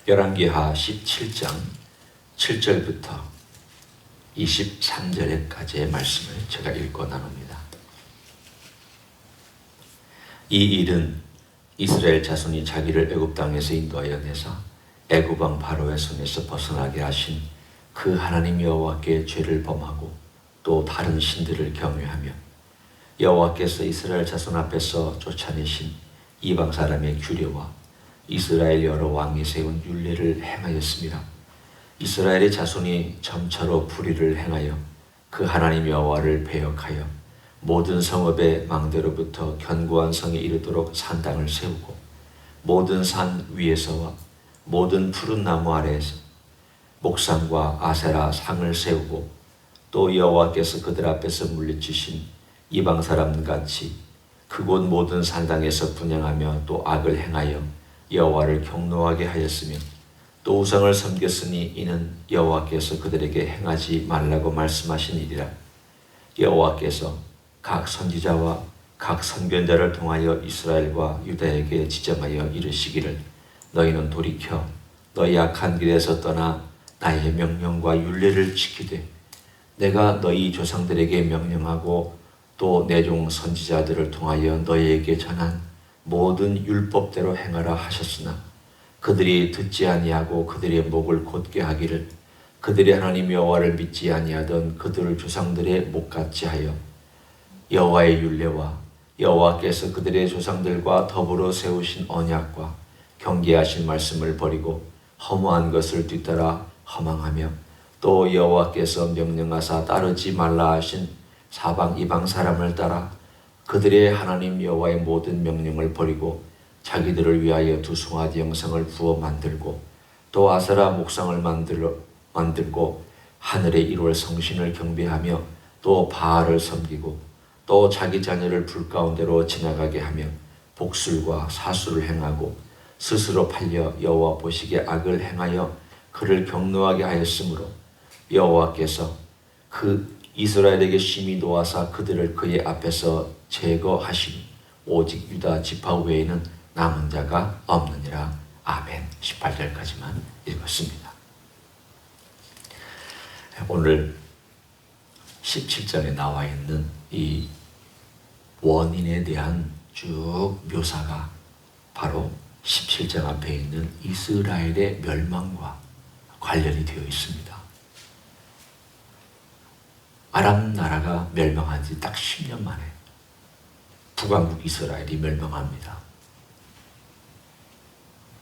열왕기하 17장 7절부터 23절까지의 말씀을 제가 읽고 나눕니다. 이 일은 이스라엘 자손이 자기를 애굽 땅에서 인도하여 내사 애굽 왕 바로의 손에서 벗어나게 하신 그 하나님 여호와께 죄를 범하고 또 다른 신들을 경외하며 여호와께서 이스라엘 자손 앞에서 쫓아내신 이방 사람의 규례와 이스라엘 여러 왕이 세운 율례를 행하였습니다. 이스라엘의 자손이 점차로 불의를 행하여 그 하나님 여호와를 배역하여 모든 성읍의 망대로부터 견고한 성에 이르도록 산당을 세우고 모든 산 위에서와 모든 푸른 나무 아래에서 목상과 아세라 상을 세우고 또 여호와께서 그들 앞에서 물리치신 이방 사람같이 그곳 모든 산당에서 분향하며 또 악을 행하여 여호와를 경노하게 하였으며 또 우상을 섬겼으니 이는 여호와께서 그들에게 행하지 말라고 말씀하신 일이라. 여호와께서 각 선지자와 각 선견자를 통하여 이스라엘과 유다에게 지정하여 이르시기를 너희는 돌이켜 너희 악한 길에서 떠나 나의 명령과 율례를 지키되 내가 너희 조상들에게 명령하고 또 내 종 선지자들을 통하여 너희에게 전한 모든 율법대로 행하라 하셨으나 그들이 듣지 아니하고 그들의 목을 곧게 하기를 그들의 하나님 여호와를 믿지 아니하던 그들의 조상들의 목같이 하여 여호와의 율례와 여호와께서 그들의 조상들과 더불어 세우신 언약과 경계하신 말씀을 버리고 허무한 것을 뒤따라 허망하며 또 여호와께서 명령하사 따르지 말라 하신 사방 이방 사람을 따라 그들의 하나님 여호와의 모든 명령을 버리고 자기들을 위하여 두 송아지 형상을 부어 만들고 또 아세라 목상을 만들고 하늘의 일월 성신을 경배하며 또 바알을 섬기고 또 자기 자녀를 불 가운데로 지나가게 하며 복술과 사수를 행하고 스스로 팔려 여호와 보시기에 악을 행하여 그를 경노하게 하였으므로 여호와께서 그 이스라엘에게 심히 노하사 그들을 그의 앞에서 제거하시니 오직 유다 지파 외에는 남은 자가 없느니라. 아멘. 18절까지만 읽었습니다. 오늘 17장에 나와 있는 이 원인에 대한 쭉 묘사가 바로 17장 앞에 있는 이스라엘의 멸망과 관련이 되어 있습니다. 아람 나라가 멸망한 지 딱 10년 만에 북왕국 이스라엘이 멸망합니다.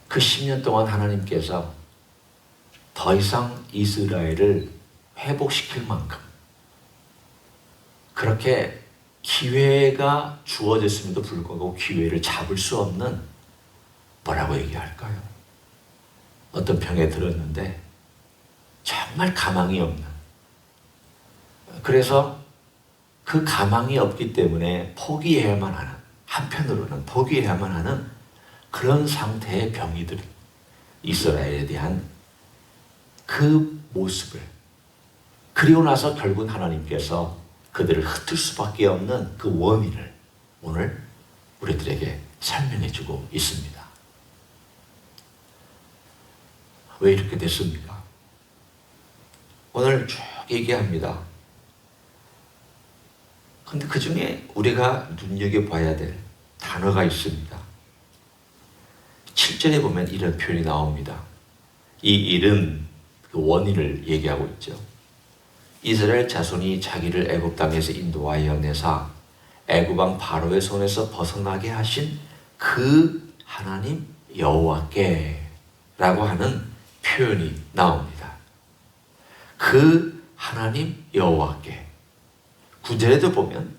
그 10년 동안 하나님께서 더 이상 이스라엘을 회복시킬 만큼 그렇게 기회가 주어졌음에도 불구하고 기회를 잡을 수 없는 뭐라고 얘기할까요? 어떤 평에 들었는데 정말 가망이 없는, 그래서 그 가망이 없기 때문에 포기해야만 하는, 한편으로는 포기해야만 하는 그런 상태의 병이들, 이스라엘에 대한 그 모습을, 그리고 나서 결국 하나님께서 그들을 흩을 수밖에 없는 그 원인을 오늘 우리들에게 설명해 주고 있습니다. 왜 이렇게 됐습니까? 오늘 쭉 얘기합니다. 근데 그 중에 우리가 눈여겨봐야 될 단어가 있습니다. 7절에 보면 이런 표현이 나옵니다. 이 일은 그 원인을 얘기하고 있죠. 이스라엘 자손이 자기를 애굽 땅에서 인도하여 내사 애굽 왕 바로의 손에서 벗어나게 하신 그 하나님 여호와께 라고 하는 표현이 나옵니다. 그 하나님 여호와께. 9절에도 보면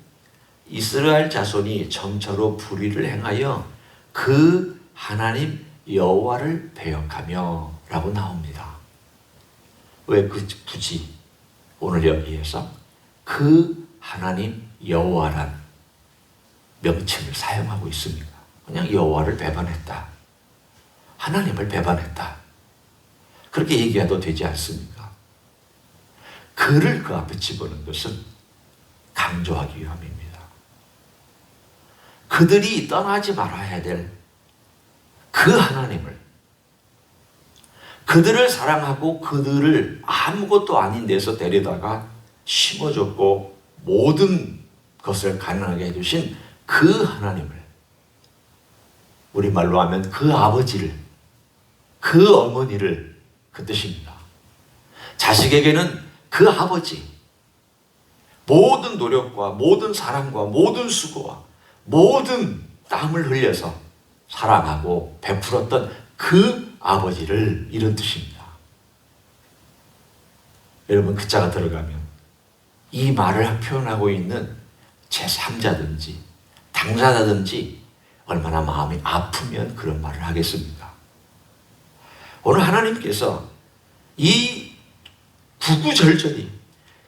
이스라엘 자손이 점차로 불의를 행하여 그 하나님 여호와를 배역하며 라고 나옵니다. 왜 굳이 오늘 여기에서 그 하나님 여호와란 명칭을 사용하고 있습니까? 그냥 여호와를 배반했다, 하나님을 배반했다, 그렇게 얘기해도 되지 않습니까? 그를 그 앞에 집어넣은 것은 강조하기 위함입니다. 그들이 떠나지 말아야 될 그 하나님을, 그들을 사랑하고 그들을 아무것도 아닌 데서 데려다가 심어줬고 모든 것을 가능하게 해주신 그 하나님을, 우리말로 하면 그 아버지를, 그 어머니를, 그 뜻입니다. 자식에게는 그 아버지, 모든 노력과 모든 사랑과 모든 수고와 모든 땀을 흘려서 사랑하고 베풀었던 그 아버지를, 이런 뜻입니다. 여러분, 그 자가 들어가면 이 말을 표현하고 있는 제3자든지 당사자든지 얼마나 마음이 아프면 그런 말을 하겠습니까? 오늘 하나님께서 이 구구절절히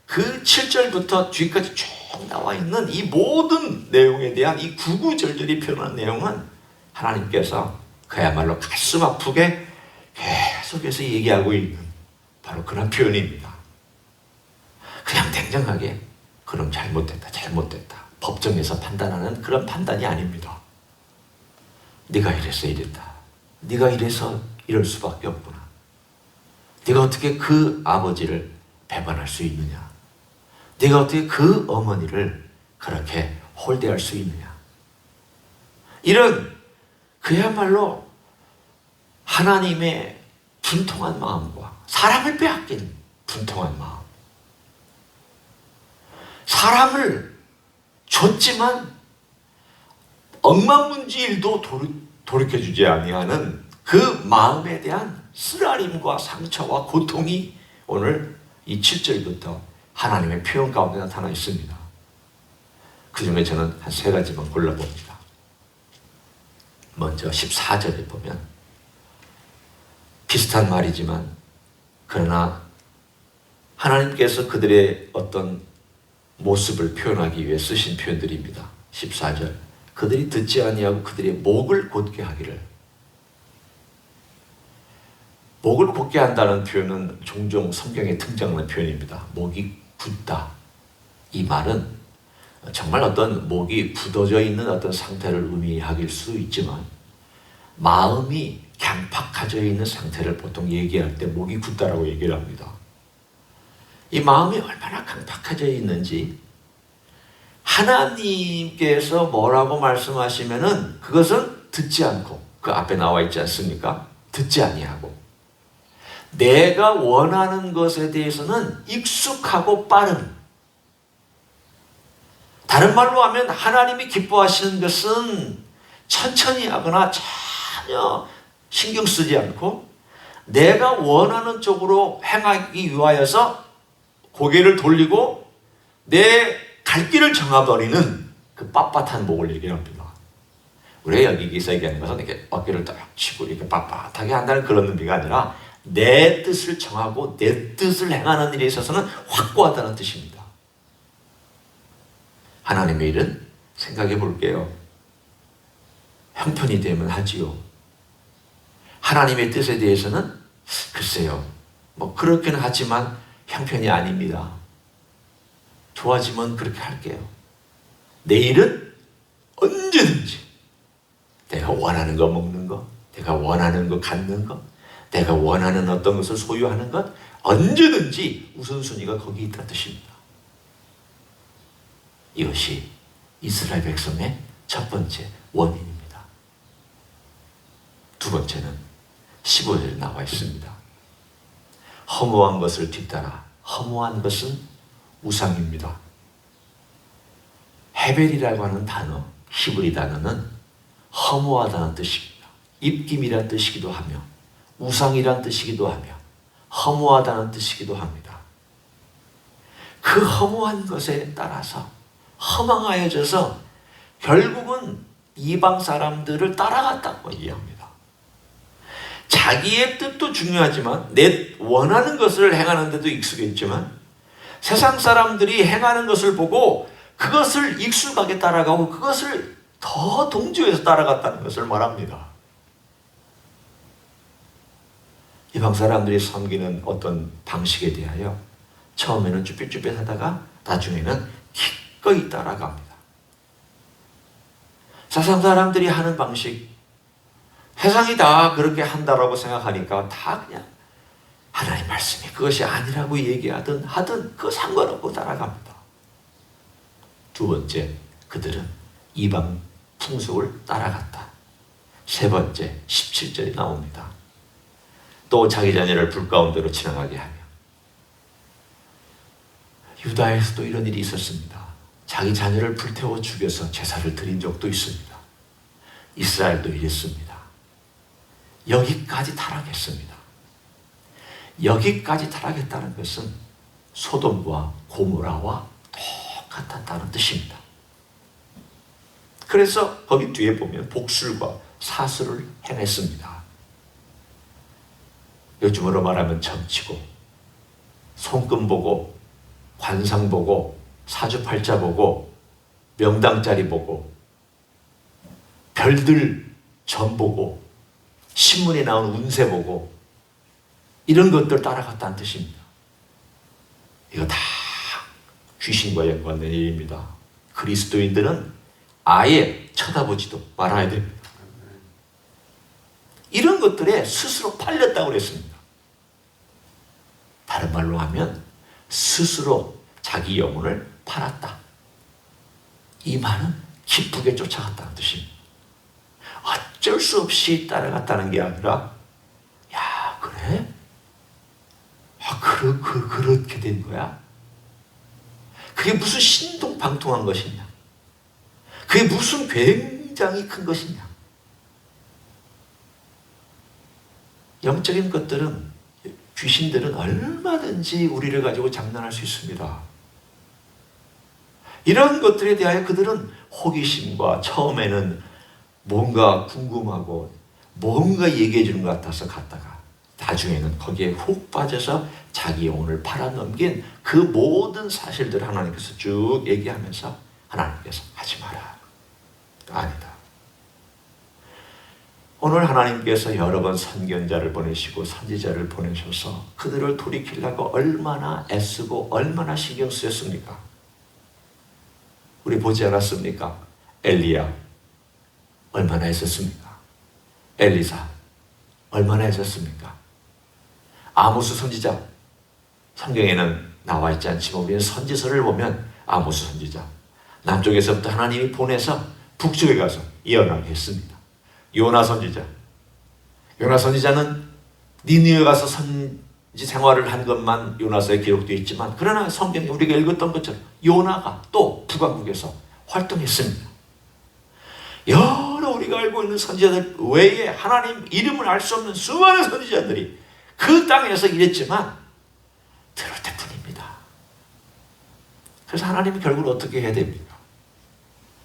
그 7절부터 뒤까지 쭉 나와 있는 이 모든 내용에 대한 이 구구절절히 표현한 내용은 하나님께서 그야말로 가슴 아프게 계속해서 얘기하고 있는 바로 그런 표현입니다. 그냥 냉정하게 그럼 잘못됐다 법정에서 판단하는 그런 판단이 아닙니다. 네가 이래서 이랬다, 네가 이래서 이럴 수밖에 없구나, 네가 어떻게 그 아버지를 배반할 수 있느냐, 네가 어떻게 그 어머니를 그렇게 홀대할 수 있느냐, 이런 그야말로 하나님의 분통한 마음과 사랑을 빼앗긴 분통한 마음, 사랑을 줬지만 억만문지일도 돌이켜주지 아니하는 그 마음에 대한 쓰라림과 상처와 고통이 오늘 이 7절부터 하나님의 표현 가운데 나타나 있습니다. 그 중에 저는 한 3가지만 골라봅니다. 먼저 14절에 보면 비슷한 말이지만 그러나 하나님께서 그들의 어떤 모습을 표현하기 위해 쓰신 표현들입니다. 14절, 그들이 듣지 아니하고 그들의 목을 곧게 하기를. 목을 곧게 한다는 표현은 종종 성경에 등장하는 표현입니다. 목이 굳다. 이 말은 정말 어떤 목이 굳어져 있는 어떤 상태를 의미하길 수 있지만 마음이 강팍해져 있는 상태를 보통 얘기할 때 목이 굳다라고 얘기를 합니다. 이 마음이 얼마나 강팍해져 있는지 하나님께서 뭐라고 말씀하시면은 그것은 듣지 않고, 그 앞에 나와 있지 않습니까? 듣지 아니하고 내가 원하는 것에 대해서는 익숙하고 빠른, 다른 말로 하면 하나님이 기뻐하시는 것은 천천히 하거나 전혀 신경 쓰지 않고 내가 원하는 쪽으로 행하기 위하여서 고개를 돌리고 내 갈 길을 정해버리는 그 빳빳한 목을 얘기합니다. 우리가 여기서 얘기하는 것은 이렇게 어깨를 딱 치고 이렇게 빳빳하게 한다는 그런 의미가 아니라 내 뜻을 정하고 내 뜻을 행하는 일에 있어서는 확고하다는 뜻입니다. 하나님의 일은 생각해 볼게요. 형편이 되면 하지요. 하나님의 뜻에 대해서는 글쎄요, 뭐 그렇게는 하지만 형편이 아닙니다. 좋아지면 그렇게 할게요. 내일은 언제든지 내가 원하는 거 먹는 거, 내가 원하는 거 갖는 거, 내가 원하는 어떤 것을 소유하는 것, 언제든지 우선순위가 거기 있다는 뜻입니다. 이것이 이스라엘 백성의 첫 번째 원인입니다. 두 번째는 15절에 나와 있습니다. 허무한 것을 뒤따라. 허무한 것은 우상입니다. 헤벨이라고 하는 단어, 히브리 단어는 허무하다는 뜻입니다. 입김이라는 뜻이기도 하며 우상이라는 뜻이기도 하며 허무하다는 뜻이기도 합니다. 그 허무한 것에 따라서 허망하여져서 결국은 이방 사람들을 따라갔다고 이해합니다. 자기의 뜻도 중요하지만 내 원하는 것을 행하는 데도 익숙했지만 세상 사람들이 행하는 것을 보고 그것을 익숙하게 따라가고 그것을 더 동조해서 따라갔다는 것을 말합니다. 이방 사람들이 섬기는 어떤 방식에 대하여 처음에는 쭈뼛쭈뼛하다가 나중에는 기꺼이 따라갑니다. 세상 사람들이 하는 방식, 세상이 다 그렇게 한다라고 생각하니까 다 그냥 하나님 말씀이 그것이 아니라고 얘기하든 하든 그 상관없고 따라갑니다. 두 번째, 그들은 이방 풍속을 따라갔다. 세 번째, 17절이 나옵니다. 또 자기 자녀를 불 가운데로 지나가게 하며, 유다에서도 이런 일이 있었습니다. 자기 자녀를 불태워 죽여서 제사를 드린 적도 있습니다. 이스라엘도 이랬습니다. 여기까지 타락했습니다. 여기까지 타락했다는 것은 소돔과 고모라와 똑같았다는 뜻입니다. 그래서 거기 뒤에 보면 복술과 사슬을 해냈습니다. 요즘으로 말하면 점치고, 손금 보고, 관상 보고, 사주팔자 보고, 명당자리 보고, 별들 점 보고, 신문에 나온 운세 보고, 이런 것들 따라갔다는 뜻입니다. 이거 다 귀신과 연관된 일입니다. 그리스도인들은 아예 쳐다보지도 말아야 됩니다. 이런 것들에 스스로 팔렸다고 그랬습니다. 다른 말로 하면 스스로 자기 영혼을 팔았다. 이 말은 기쁘게 쫓아갔다는 뜻입니다. 어쩔 수 없이 따라갔다는 게 아니라, 야, 그래? 그렇게 된 거야? 그게 무슨 신동방통한 것이냐? 그게 무슨 굉장히 큰 것이냐? 영적인 것들은, 귀신들은 얼마든지 우리를 가지고 장난할 수 있습니다. 이런 것들에 대하여 그들은 호기심과 처음에는 뭔가 궁금하고 뭔가 얘기해 주는 것 같아서 갔다가 나중에는 거기에 훅 빠져서 자기 영혼을 팔아넘긴 그 모든 사실들을 하나님께서 쭉 얘기하면서 하나님께서 하지 마라. 아니다. 오늘 하나님께서 여러 번 선견자를 보내시고 선지자를 보내셔서 그들을 돌이키려고 얼마나 애쓰고 얼마나 신경 쓰였습니까? 우리 보지 않았습니까? 엘리야 얼마나 애썼습니까? 엘리사 얼마나 애썼습니까? 아모스 선지자, 성경에는 나와 있지 않지만 우리는 선지서를 보면 아모스 선지자, 남쪽에서부터 하나님이 보내서 북쪽에 가서 예언하게 했습니다. 요나 선지자는 니느웨 가서 선지 생활을 한 것만 요나서에 기록되어 있지만, 그러나 성경에 우리가 읽었던 것처럼 요나가 또 북왕국에서 활동했습니다. 여러 우리가 알고 있는 선지자들 외에 하나님 이름을 알 수 없는 수많은 선지자들이 그 땅에서 일했지만 들을 때뿐입니다. 그래서 하나님이 결국 어떻게 해야 됩니까?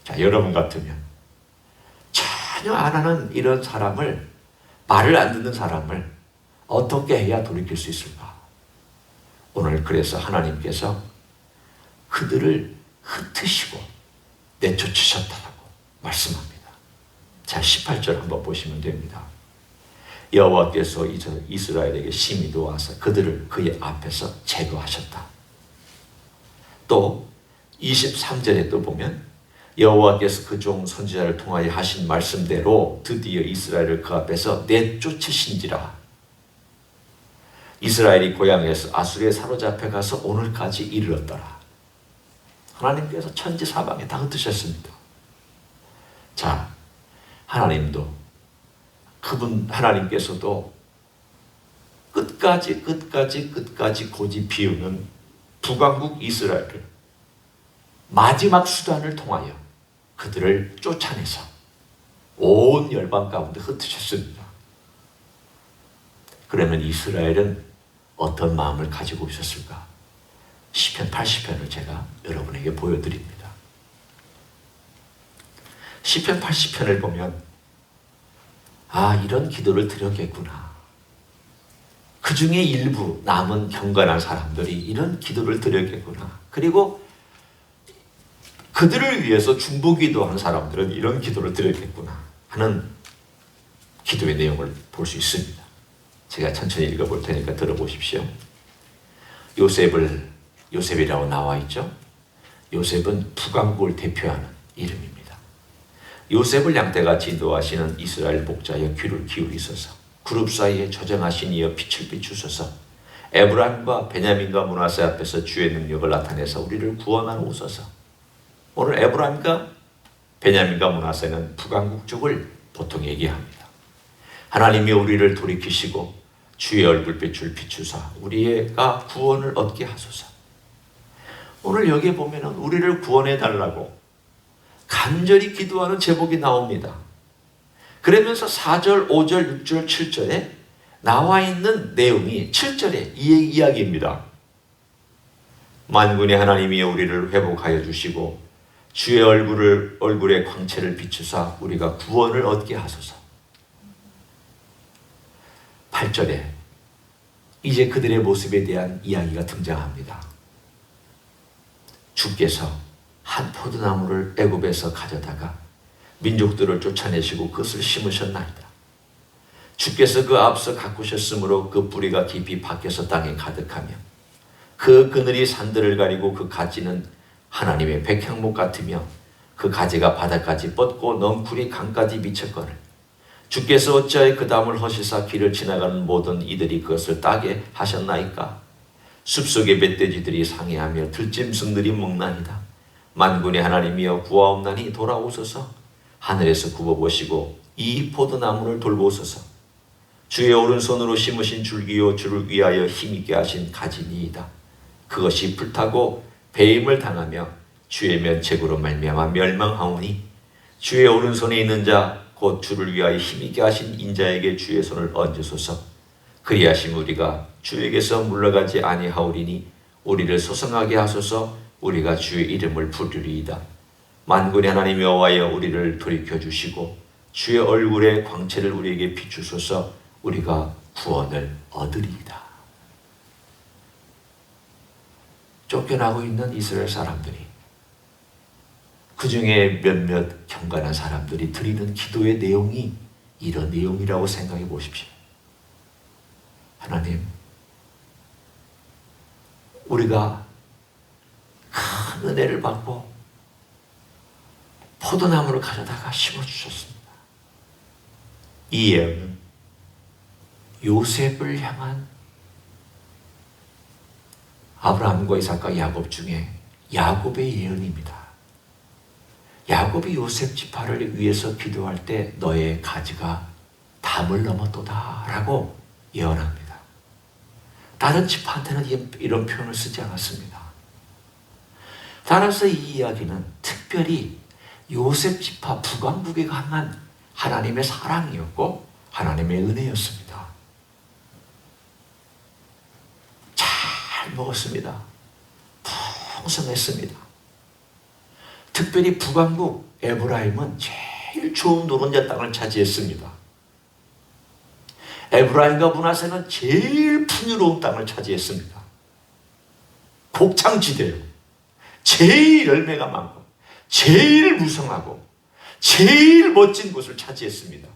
자, 여러분 같으면 전혀 안 하는 이런 사람을, 말을 안 듣는 사람을 어떻게 해야 돌이킬 수 있을까? 오늘 그래서 하나님께서 그들을 흩으시고 내쫓으셨다고 말씀합니다. 자, 18절 한번 보시면 됩니다. 여호와께서 이스라엘에게 심히 도와서 그들을 그의 앞에서 제거하셨다. 또 23절에 또 보면 여호와께서 그 종 선지자를 통하여 하신 말씀대로 드디어 이스라엘을 그 앞에서 내쫓으신지라. 이스라엘이 고향에서 아수리에 사로잡혀 가서 오늘까지 이르렀더라. 하나님께서 천지 사방에 다 흩으셨습니다. 자, 하나님도 하나님께서도 끝까지 고집 피우는 북왕국 이스라엘을 마지막 수단을 통하여 그들을 쫓아내서 온 열방 가운데 흩으셨습니다. 그러면 이스라엘은 어떤 마음을 가지고 있었을까? 시편 80편을 제가 여러분에게 보여드립니다. 시편 80편을 보면 이런 기도를 드렸겠구나. 그 중에 일부 남은 경건한 사람들이 이런 기도를 드렸겠구나. 그리고 그들을 위해서 중보기도하는 사람들은 이런 기도를 드렸겠구나 하는 기도의 내용을 볼 수 있습니다. 제가 천천히 읽어볼 테니까 들어보십시오. 요셉이라고 나와 있죠. 요셉은 북왕국을 대표하는 이름입니다. 요셉을 양떼같이 인도하시는 이스라엘 목자여 귀를 기울이소서. 그룹 사이에 조정하신 이여 빛을 비추소서. 에브라임과 베냐민과 므낫세 앞에서 주의 능력을 나타내서 우리를 구원하옵소서. 오늘 에브라임과 베냐민과 므낫세는 북왕국족을 보통 얘기합니다. 하나님이 우리를 돌이키시고 주의 얼굴빛을 비추사 우리가 구원을 얻게 하소서. 오늘 여기에 보면 우리를 구원해 달라고 간절히 기도하는 제목이 나옵니다. 그러면서 4절, 5절, 6절, 7절에 나와 있는 내용이 7절에 이 이야기입니다. 만군의 하나님이 우리를 회복하여 주시고 주의 얼굴의 광채를 비추사 우리가 구원을 얻게 하소서. 8절에 이제 그들의 모습에 대한 이야기가 등장합니다. 주께서 한 포도나무를 애굽에서 가져다가 민족들을 쫓아내시고 그것을 심으셨나이다. 주께서 그 앞서 가꾸셨으므로 그 뿌리가 깊이 밖에서 땅에 가득하며 그 그늘이 산들을 가리고 그 가지는 하나님의 백향목 같으며 그 가지가 바닥까지 뻗고 넝쿨이 강까지 미쳤거늘 주께서 어찌하여 그 담을 허시사 길을 지나가는 모든 이들이 그것을 따게 하셨나이까. 숲속의 멧돼지들이 상해하며 들짐승들이 먹나이다. 만군의 하나님이여 구하옵나니 돌아오소서. 하늘에서 굽어보시고 이 포도나무를 돌보소서. 주의 오른손으로 심으신 줄기요 주를 위하여 힘있게 하신 가지니이다. 그것이 불타고 배임을 당하며 주의 면책으로 말미암아 멸망하오니 주의 오른손에 있는 자 곧 주를 위하여 힘있게 하신 인자에게 주의 손을 얹으소서. 그리하심 우리가 주에게서 물러가지 아니하오리니 우리를 소성하게 하소서. 우리가 주의 이름을 부르리이다. 만군의 하나님 여호와여 우리를 돌이켜주시고 주의 얼굴의 광채를 우리에게 비추소서. 우리가 구원을 얻으리이다. 쫓겨나고 있는 이스라엘 사람들이 그 중에 몇몇 경건한 사람들이 드리는 기도의 내용이 이런 내용이라고 생각해 보십시오. 하나님, 우리가 큰 은혜를 받고 포도나무를 가져다가 심어주셨습니다. 이 예언은 요셉을 향한 아브라함과 이삭과 야곱 중에 야곱의 예언입니다. 야곱이 요셉 지파를 위해서 기도할 때 너의 가지가 담을 넘었도다 라고 예언합니다. 다른 지파한테는 이런 표현을 쓰지 않았습니다. 따라서 이 이야기는 특별히 요셉 지파 북왕국에 강한 하나님의 사랑이었고 하나님의 은혜였습니다. 잘 먹었습니다. 풍성했습니다. 특별히 북왕국 에브라임은 제일 좋은 노른자 땅을 차지했습니다. 에브라임과 므낫세는 제일 풍요로운 땅을 차지했습니다. 곡창지대요. 제일 열매가 많고 제일 무성하고 제일 멋진 곳을 차지했습니다.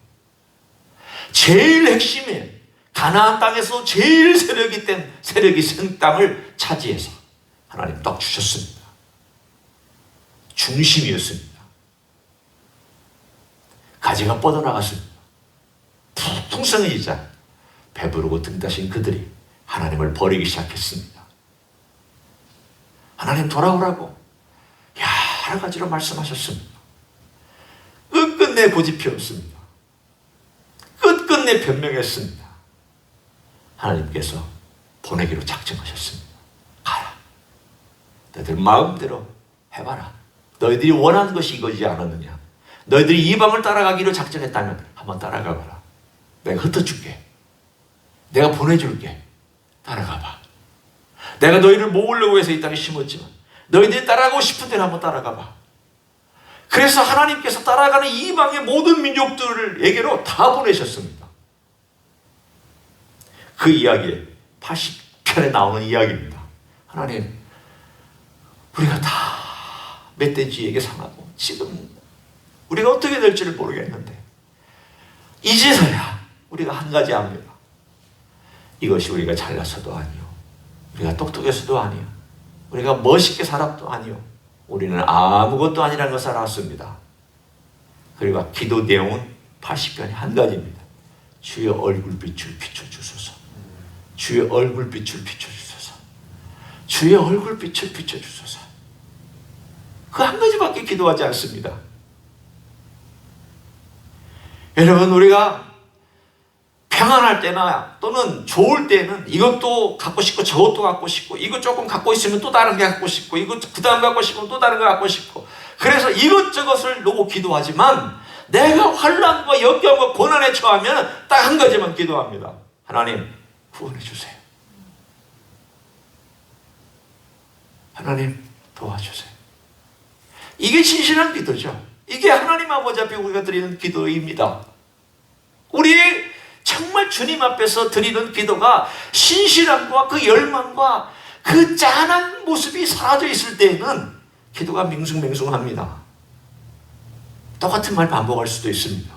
제일 핵심에 가나안 땅에서 제일 세력이 센 땅을 차지해서 하나님 딱 주셨습니다. 중심이었습니다. 가지가 뻗어나갔습니다. 풍성해지자 배부르고 등 따신 그들이 하나님을 버리기 시작했습니다. 하나님 돌아오라고 여러 가지로 말씀하셨습니다. 끝끝내 고집피웠습니다. 끝끝내 변명했습니다. 하나님께서 보내기로 작정하셨습니다. 가라. 너희들 마음대로 해봐라. 너희들이 원하는 것이 이거지 않았느냐. 너희들이 이방을 따라가기로 작정했다면 한번 따라가봐라. 내가 흩어줄게. 내가 보내줄게. 따라가봐. 내가 너희를 모으려고 해서 이 땅에 심었지만 너희들이 따라가고 싶은 대로 한번 따라가봐. 그래서 하나님께서 따라가는 이방의 모든 민족들에게로 다 보내셨습니다. 그 이야기에 80편에 나오는 이야기입니다. 하나님, 우리가 다 멧돼지에게 상하고 지금 우리가 어떻게 될지를 모르겠는데 이제서야 우리가 한 가지 압니다. 이것이 우리가 잘나서도 아니요, 우리가 똑똑해서도 아니요, 우리가 멋있게 살아도 아니요, 우리는 아무것도 아니라는 것을 알았습니다. 그리고 기도 내용은 80편이 한 가지입니다. 주의 얼굴빛을 비춰주소서. 주의 얼굴빛을 비춰주소서. 주의 얼굴빛을 비춰주소서. 그 한 가지밖에 기도하지 않습니다. 여러분, 우리가 평안할 때나 또는 좋을 때는 이것도 갖고 싶고 저것도 갖고 싶고, 이거 조금 갖고 있으면 또 다른 게 갖고 싶고, 이거 그 다음 갖고 싶으면 또 다른 거 갖고 싶고, 그래서 이것저것을 놓고 기도하지만 내가 환난과 역경과 고난에 처하면 딱 한 가지만 기도합니다. 하나님, 구원해 주세요. 하나님, 도와주세요. 이게 진실한 기도죠. 이게 하나님 아버지 앞에 우리가 드리는 기도입니다. 우리 정말 주님 앞에서 드리는 기도가 신실함과 그 열망과 그 짠한 모습이 사라져 있을 때에는 기도가 맹숭맹숭합니다. 똑같은 말 반복할 수도 있습니다.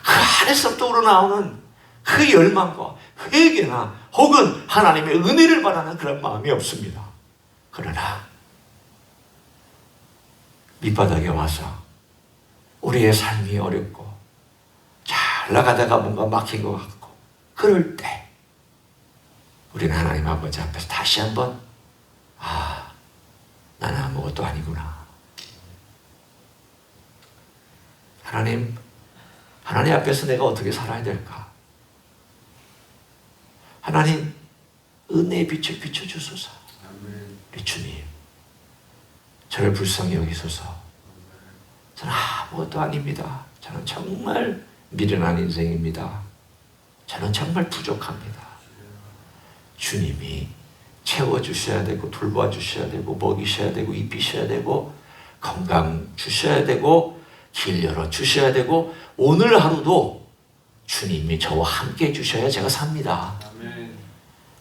그 안에서부터 우러나오는 그 열망과 회개나 혹은 하나님의 은혜를 바라는 그런 마음이 없습니다. 그러나 밑바닥에 와서 우리의 삶이 어렵고 잘 나가다가 뭔가 막힌 것 같고 그럴 때 우리는 하나님 아버지 앞에서 다시 한번 나는 아무것도 아니구나. 하나님 앞에서 내가 어떻게 살아야 될까? 하나님, 은혜의 빛을 비춰주소서. 우리 주님, 저를 불쌍히 여기소서. 저는 아무것도 아닙니다. 저는 정말 미련한 인생입니다. 저는 정말 부족합니다. 주님이 채워주셔야 되고 돌봐주셔야 되고 먹이셔야 되고 입히셔야 되고 건강 주셔야 되고 길 열어주셔야 되고 오늘 하루도 주님이 저와 함께 해주셔야 제가 삽니다. 아멘.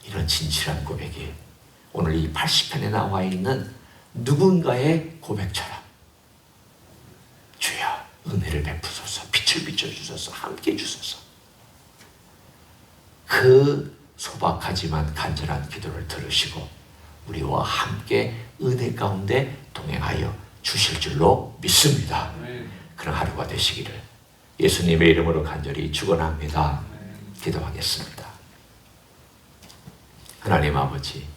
이런 진실한 고백이 오늘 이 80편에 나와 있는 누군가의 고백처럼 주여 은혜를 베푸소서, 빛을 비춰주소서, 함께 해주소서. 그 소박하지만 간절한 기도를 들으시고 우리와 함께 은혜 가운데 동행하여 주실 줄로 믿습니다. 그런 하루가 되시기를 예수님의 이름으로 간절히 축원합니다. 기도하겠습니다. 하나님 아버지,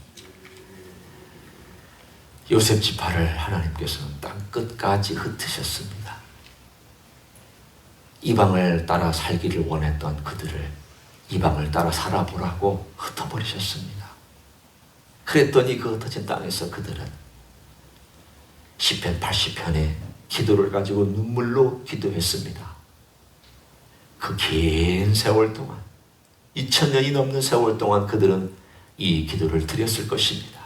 요셉 지파를 하나님께서는 땅 끝까지 흩으셨습니다. 이방을 따라 살기를 원했던 그들을 이방을 따라 살아보라고 흩어버리셨습니다. 그랬더니 그 흩어진 땅에서 그들은 시편 80편의 기도를 가지고 눈물로 기도했습니다. 그 긴 세월 동안 2000년이 넘는 세월 동안 그들은 이 기도를 드렸을 것입니다.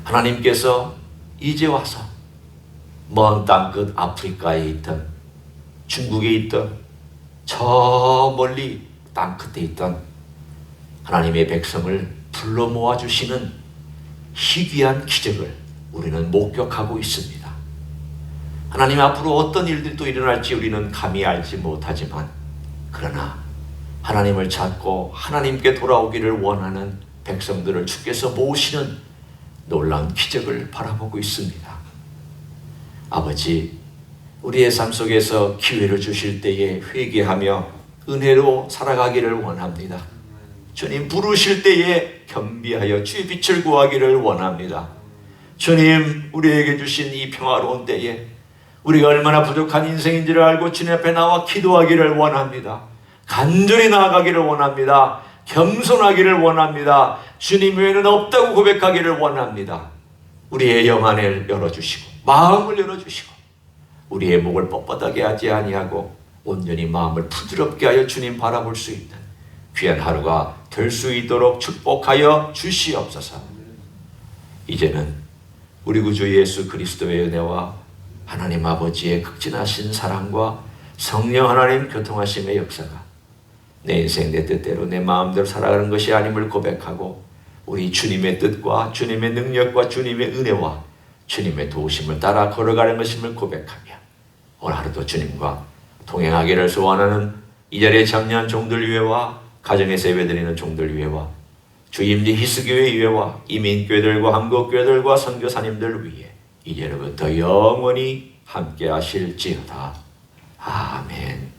하나님께서 이제 와서 먼 땅끝 아프리카에 있던 중국에 있던 저 멀리 땅끝에 있던 하나님의 백성을 불러 모아주시는 희귀한 기적을 우리는 목격하고 있습니다. 하나님 앞으로 어떤 일들이 또 일어날지 우리는 감히 알지 못하지만 그러나 하나님을 찾고 하나님께 돌아오기를 원하는 백성들을 주께서 모으시는 놀라운 기적을 바라보고 있습니다. 아버지, 우리의 삶 속에서 기회를 주실 때에 회개하며 은혜로 살아가기를 원합니다. 주님 부르실 때에 겸비하여 주의 빛을 구하기를 원합니다. 주님, 우리에게 주신 이 평화로운 때에 우리가 얼마나 부족한 인생인지를 알고 주님 앞에 나와 기도하기를 원합니다. 간절히 나아가기를 원합니다. 겸손하기를 원합니다. 주님 외에는 없다고 고백하기를 원합니다. 우리의 영 안을 열어주시고 마음을 열어주시고 우리의 목을 뻣뻣하게 하지 아니하고 온전히 마음을 부드럽게 하여 주님 바라볼 수 있는 귀한 하루가 될 수 있도록 축복하여 주시옵소서. 이제는 우리 구주 예수 그리스도의 은혜와 하나님 아버지의 극진하신 사랑과 성령 하나님 교통하심의 역사가 내 인생 내 뜻대로 내 마음대로 살아가는 것이 아님을 고백하고 우리 주님의 뜻과 주님의 능력과 주님의 은혜와 주님의 도우심을 따라 걸어가는 것임을 고백하며 오늘 하루도 주님과 동행하기를 소원하는 이 자리에 참여한 종들 위에와 가정에서 예배드리는 종들 위에와 주임지 히스교회 위에와 이민교회들과 한국교회들과 선교사님들 위에 이제로부터 영원히 함께 하실지어다. 아멘.